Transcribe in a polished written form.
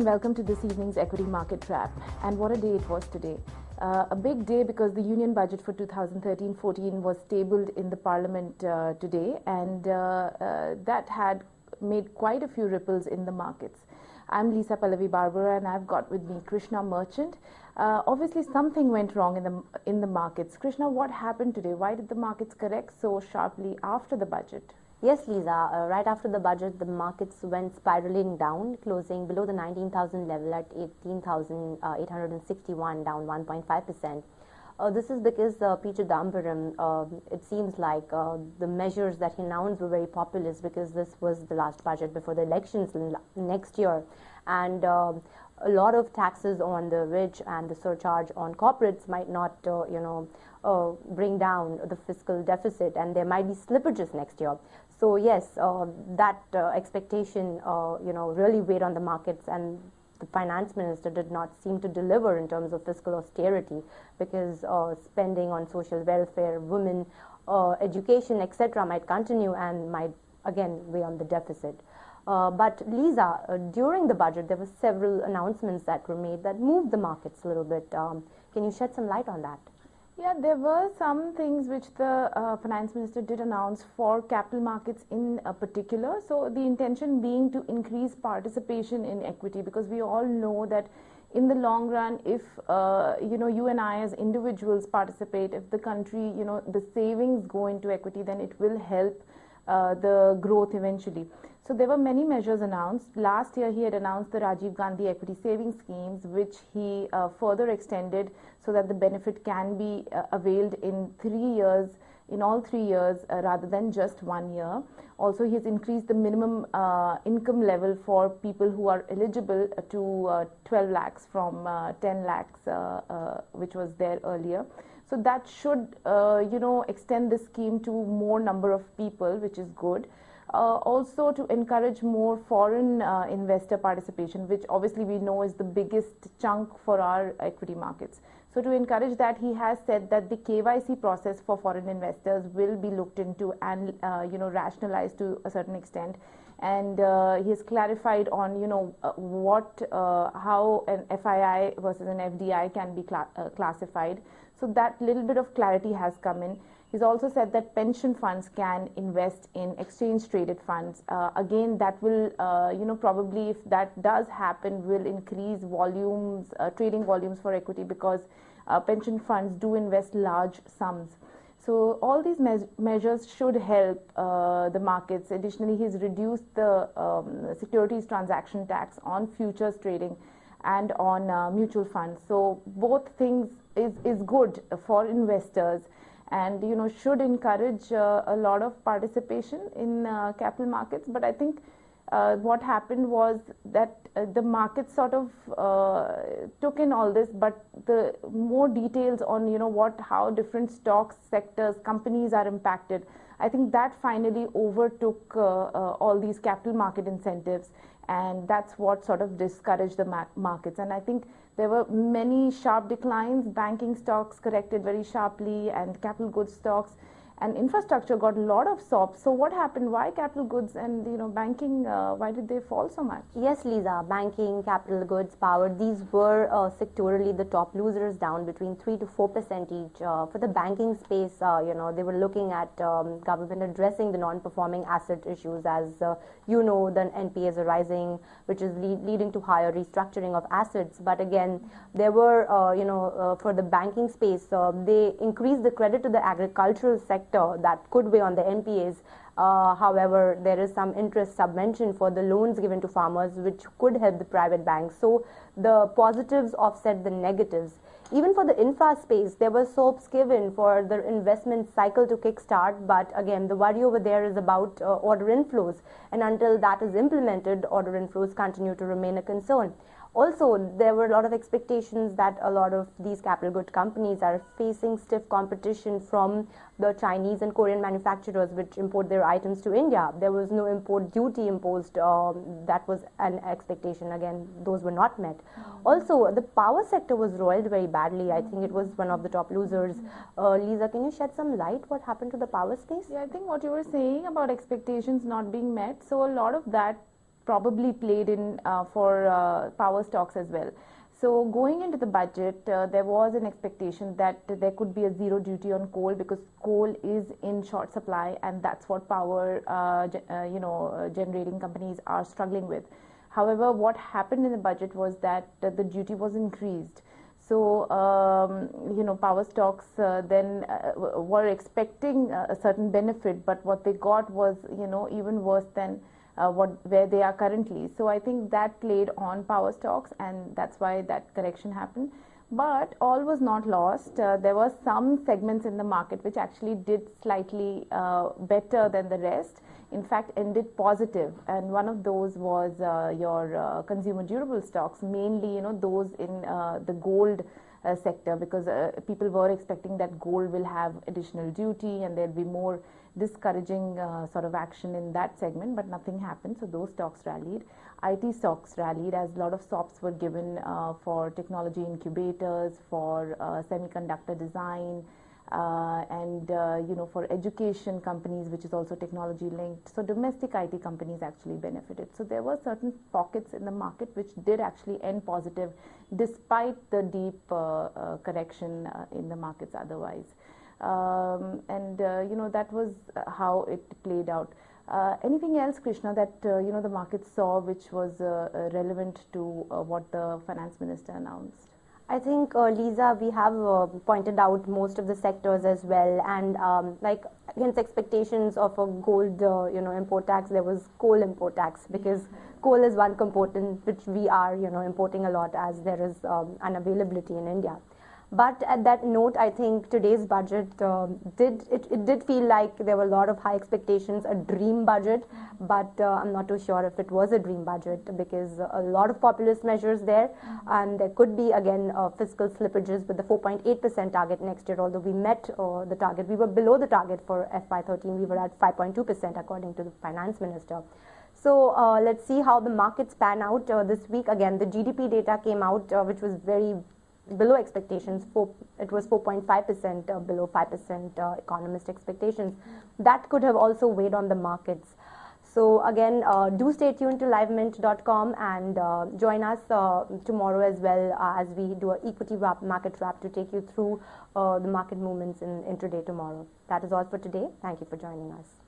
welcome to this evening's Equity Market Wrap. And what a day it was today. A big day because the Union Budget for 2013-14 was tabled in the Parliament today, and that had made quite a few ripples in the markets. I'm Lisa Pallavi Barbara, and I've got with me Krishna Merchant. Obviously, something went wrong in the markets. Krishna, what happened today? Why did the markets correct so sharply after the budget? Yes, Lisa. Right after the budget, the markets went spiraling down, closing below the 19,000 level at 18,861, down 1.5%. This is because P. Chidambaram, it seems like the measures that he announced were very populist because this was the last budget before the elections next year. And a lot of taxes on the rich and the surcharge on corporates might not, bring down the fiscal deficit, and there might be slippages next year. So yes, that expectation, really weighed on the markets, and the finance minister did not seem to deliver in terms of fiscal austerity because spending on social welfare, women, education, etc. might continue and might again weigh on the deficit. But Lisa, during the budget, there were several announcements that were made that moved the markets a little bit. Can you shed some light on that? Yeah, there were some things which the finance minister did announce for capital markets in particular. So the intention being to increase participation in equity, because we all know that in the long run, if you and I as individuals participate, if the country, the savings go into equity, then it will help the growth eventually. So there were many measures announced. Last year he had announced the Rajiv Gandhi Equity Savings Schemes, which he further extended so that the benefit can be availed in 3 years, in all 3 years rather than just 1 year. Also, he has increased the minimum income level for people who are eligible to 12 lakhs from 10 lakhs, which was there earlier. So that should, extend the scheme to more number of people, which is good. Also to encourage more foreign investor participation, which obviously we know is the biggest chunk for our equity markets. So to encourage that, he has said that the KYC process for foreign investors will be looked into and rationalized to a certain extent. And he has clarified on how an FII versus an FDI can be classified. So that little bit of clarity has come in. He's also said that pension funds can invest in exchange-traded funds. Again, that will, probably if that does happen, will increase volumes, trading volumes for equity, because pension funds do invest large sums. So all these measures should help the markets. Additionally, he's reduced the securities transaction tax on futures trading and on mutual funds. So both things is good for investors, and should encourage a lot of participation in capital markets. But I think what happened was that the market sort of took in all this, but the more details on how different stocks, sectors, companies are impacted, I think that finally overtook all these capital market incentives, and that's what sort of discouraged the markets. And I think there were many sharp declines. Banking stocks corrected very sharply, and capital goods stocks and infrastructure got a lot of sops. So what happened? Why capital goods and banking, why did they fall so much? Yes, Lisa, banking, capital goods, power, these were sectorally the top losers, down between 3 to 4% each. For the banking space, they were looking at government addressing the non-performing asset issues, as the NPAs are rising, which is leading to higher restructuring of assets. But again, there were, for the banking space, they increased the credit to the agricultural sector that could weigh on the NPAs. However, there is some interest subvention for the loans given to farmers, which could help the private banks. So the positives offset the negatives. Even for the infra space, there were soaps given for the investment cycle to kickstart, but again, the worry over there is about order inflows, and until that is implemented, order inflows continue to remain a concern. Also, there were a lot of expectations that a lot of these capital good companies are facing stiff competition from the Chinese and Korean manufacturers which import their items to India. There was no import duty imposed. That was an expectation. Again, those were not met. Also, the power sector was roiled very badly. I think it was one of the top losers. Lisa, can you shed some light what happened to the power space? Yeah, I think what you were saying about expectations not being met, so a lot of that probably played in for power stocks as well. So going into the budget, there was an expectation that there could be a zero duty on coal because coal is in short supply, and that's what power generating companies are struggling with. However, what happened in the budget was that the duty was increased. So, power stocks then were expecting a certain benefit, but what they got was, even worse than where they are currently. So I think that played on power stocks, and that's why that correction happened. But all was not lost. There were some segments in the market which actually did slightly better than the rest. In fact, ended positive, and one of those was your consumer durable stocks, mainly those in the gold sector, because people were expecting that gold will have additional duty and there'll be more discouraging sort of action in that segment, but nothing happened. So those stocks rallied. IT stocks rallied as a lot of SOPs were given for technology incubators, for semiconductor design, and for education companies, which is also technology linked. So domestic IT companies actually benefited. So there were certain pockets in the market which did actually end positive despite the deep correction in the markets otherwise. That was how it played out. Anything else, Krishna, that the market saw which was relevant to what the finance minister announced? I think, Lisa, we have pointed out most of the sectors as well, and against expectations of a gold, import tax, there was coal import tax, because coal is one component which we are, importing a lot, as there is unavailability in India. But at that note, I think today's budget did feel like there were a lot of high expectations, a dream budget, but I'm not too sure if it was a dream budget, because a lot of populist measures there, and there could be again fiscal slippages with the 4.8% target next year. Although we met the target, we were below the target for FY13. We were at 5.2% according to the finance minister. So let's see how the markets pan out this week. Again, the GDP data came out, which was very below expectations. It was 4.5% below 5% economist expectations. That could have also weighed on the markets. So again, do stay tuned to livemint.com and join us tomorrow as well as we do an equity market wrap to take you through the market movements in intraday tomorrow. That is all for today. Thank you for joining us.